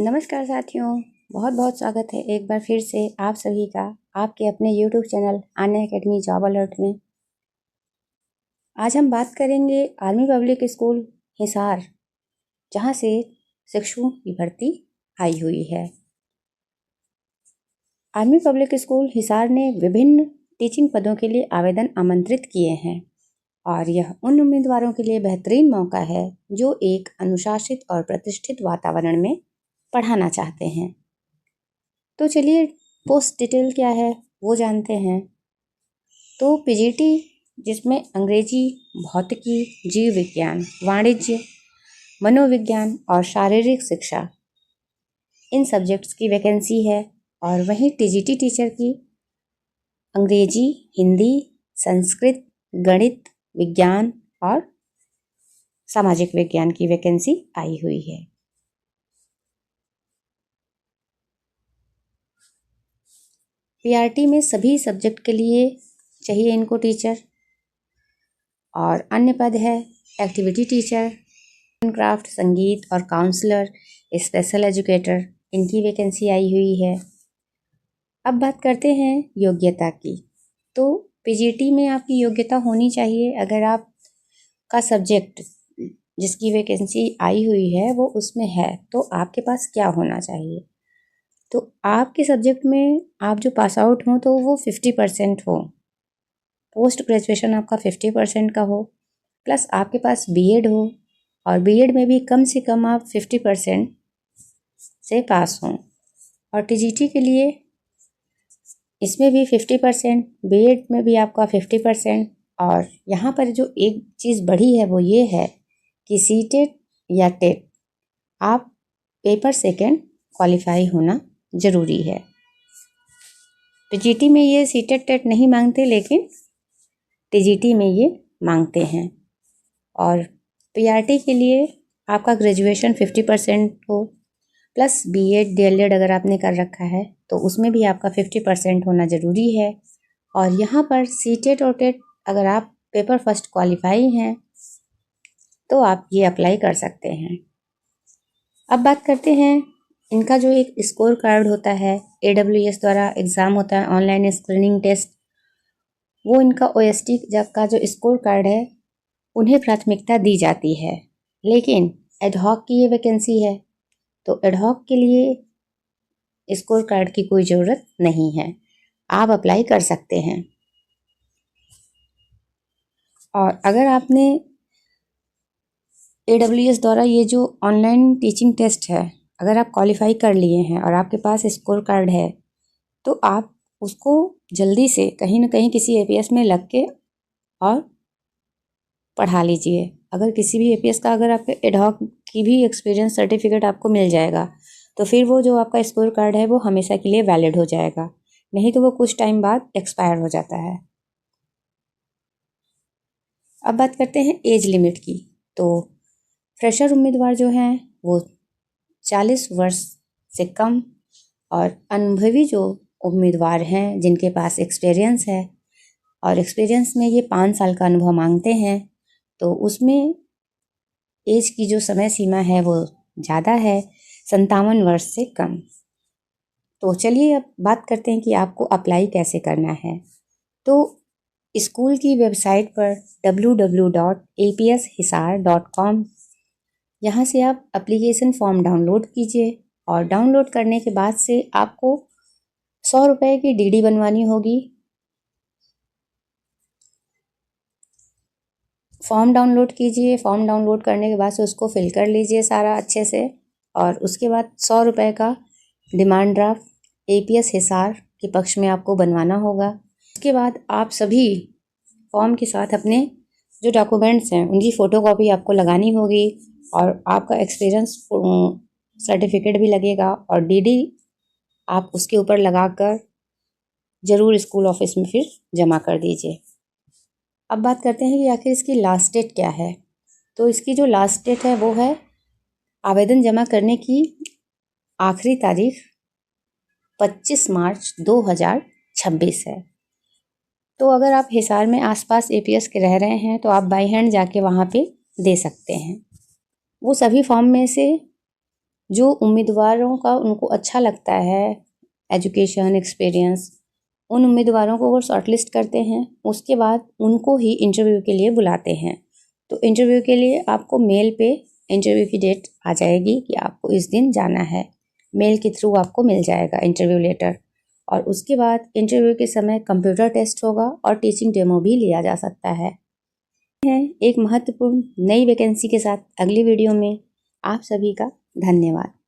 नमस्कार साथियों, बहुत बहुत स्वागत है एक बार फिर से आप सभी का आपके अपने YouTube channel Aanya academy job alert में। आज हम बात करेंगे आर्मी पब्लिक स्कूल हिसार, जहां से शिक्षकों की भर्ती आई हुई है। आर्मी पब्लिक स्कूल हिसार ने विभिन्न टीचिंग पदों के लिए आवेदन आमंत्रित किए हैं और यह उन उम्मीदवारों के लिए बेहतरीन मौका है जो एक अनुशासित और प्रतिष्ठित वातावरण में पढ़ाना चाहते हैं। तो चलिए पोस्ट डिटेल क्या है वो जानते हैं। तो पीजीटी, जिसमें अंग्रेजी, भौतिकी, जीव विज्ञान, वाणिज्य, मनोविज्ञान और शारीरिक शिक्षा, इन सब्जेक्ट्स की वैकेंसी है। और वहीं टीजीटी टीचर की अंग्रेजी, हिंदी, संस्कृत, गणित, विज्ञान और सामाजिक विज्ञान की वैकेंसी आई हुई है। पीआरटी में सभी सब्जेक्ट के लिए चाहिए इनको टीचर। और अन्य पद है एक्टिविटी टीचर, क्राफ्ट, संगीत और काउंसलर, स्पेशल एजुकेटर, इनकी वैकेंसी आई हुई है। अब बात करते हैं योग्यता की। तो पीजीटी में आपकी योग्यता होनी चाहिए, अगर आप का सब्जेक्ट जिसकी वैकेंसी आई हुई है वो उसमें है तो आपके पास क्या होना चाहिए। तो आपके सब्जेक्ट में आप जो पास आउट हों तो वो 50% हो, पोस्ट ग्रेजुएशन आपका 50% का हो, प्लस आपके पास बीएड हो और बीएड में भी कम से कम आप 50% से पास हों। और टीजीटी के लिए इसमें भी 50%, बीएड में भी आपका 50%। और यहाँ पर जो एक चीज़ बढ़ी है वो ये है कि सीटेट या टेट आप पेपर सेकेंड क्वालिफाई होना ज़रूरी है। पीजीटी में ये सीटेट टेट नहीं मांगते, लेकिन टीजीटी में ये मांगते हैं। और पीआरटी के लिए आपका ग्रेजुएशन 50% हो, प्लस बीएड डीएलएड अगर आपने कर रखा है तो उसमें भी आपका 50% होना ज़रूरी है। और यहाँ पर सीटेट और टेट अगर आप पेपर फर्स्ट क्वालिफाई हैं तो आप ये अप्लाई कर सकते हैं। अब बात करते हैं इनका जो एक स्कोर कार्ड होता है, AWS द्वारा एग्ज़ाम होता है, ऑनलाइन स्क्रीनिंग टेस्ट, वो इनका OST का जो स्कोर कार्ड है उन्हें प्राथमिकता दी जाती है। लेकिन एडहॉक की ये वैकेंसी है तो एडहॉक के लिए स्कोर कार्ड की कोई ज़रूरत नहीं है, आप अप्लाई कर सकते हैं। और अगर आपने AWS द्वारा ये जो ऑनलाइन टीचिंग टेस्ट है अगर आप क्वालिफाई कर लिए हैं और आपके पास स्कोर कार्ड है तो आप उसको जल्दी से कहीं ना कहीं किसी APS में लग के और पढ़ा लीजिए। अगर किसी भी APS का अगर आपके एडहॉक की भी एक्सपीरियंस सर्टिफिकेट आपको मिल जाएगा तो फिर वो जो आपका स्कोर कार्ड है वो हमेशा के लिए वैलिड हो जाएगा, नहीं तो वो कुछ टाइम बाद एक्सपायर हो जाता है। अब बात करते हैं एज लिमिट की। तो फ्रेशर उम्मीदवार जो हैं वो 40 वर्ष से कम, और अनुभवी जो उम्मीदवार हैं जिनके पास एक्सपीरियंस है और एक्सपीरियंस में ये 5 साल का अनुभव मांगते हैं तो उसमें एज की जो समय सीमा है वो ज़्यादा है, 57 वर्ष से कम। तो चलिए अब बात करते हैं कि आपको अप्लाई कैसे करना है। तो स्कूल की वेबसाइट पर www.apshisar.com, यहाँ से आप एप्लीकेशन फॉर्म डाउनलोड कीजिए और डाउनलोड करने के बाद से आपको 100 रुपये की डीडी बनवानी होगी। फॉर्म डाउनलोड कीजिए, फॉर्म डाउनलोड करने के बाद से उसको फिल कर लीजिए सारा अच्छे से, और उसके बाद 100 रुपये का डिमांड ड्राफ्ट APS हिसार के पक्ष में आपको बनवाना होगा। उसके बाद आप सभी फॉर्म के साथ अपने जो डॉक्यूमेंट्स हैं उनकी फ़ोटोकॉपी आपको लगानी होगी और आपका एक्सपीरियंस सर्टिफिकेट भी लगेगा और डीडी आप उसके ऊपर लगाकर ज़रूर स्कूल ऑफिस में फिर जमा कर दीजिए। अब बात करते हैं कि आखिर इसकी लास्ट डेट क्या है। तो इसकी जो लास्ट डेट है वो है, आवेदन जमा करने की आखिरी तारीख 25 मार्च 2026 है। तो अगर आप हिसार में आसपास APS के रह रहे हैं तो आप बाई हैंड जाके वहाँ पे दे सकते हैं। वो सभी फॉर्म में से जो उम्मीदवारों का उनको अच्छा लगता है एजुकेशन एक्सपीरियंस, उन उम्मीदवारों को वो शॉर्टलिस्ट करते हैं। उसके बाद उनको ही इंटरव्यू के लिए बुलाते हैं। तो इंटरव्यू के लिए आपको मेल पे इंटरव्यू की डेट आ जाएगी कि आपको इस दिन जाना है। मेल के थ्रू आपको मिल जाएगा इंटरव्यू लेटर। और उसके बाद इंटरव्यू के समय कंप्यूटर टेस्ट होगा और टीचिंग डेमो भी लिया जा सकता है। एक महत्वपूर्ण नई वैकेंसी के साथ अगली वीडियो में। आप सभी का धन्यवाद।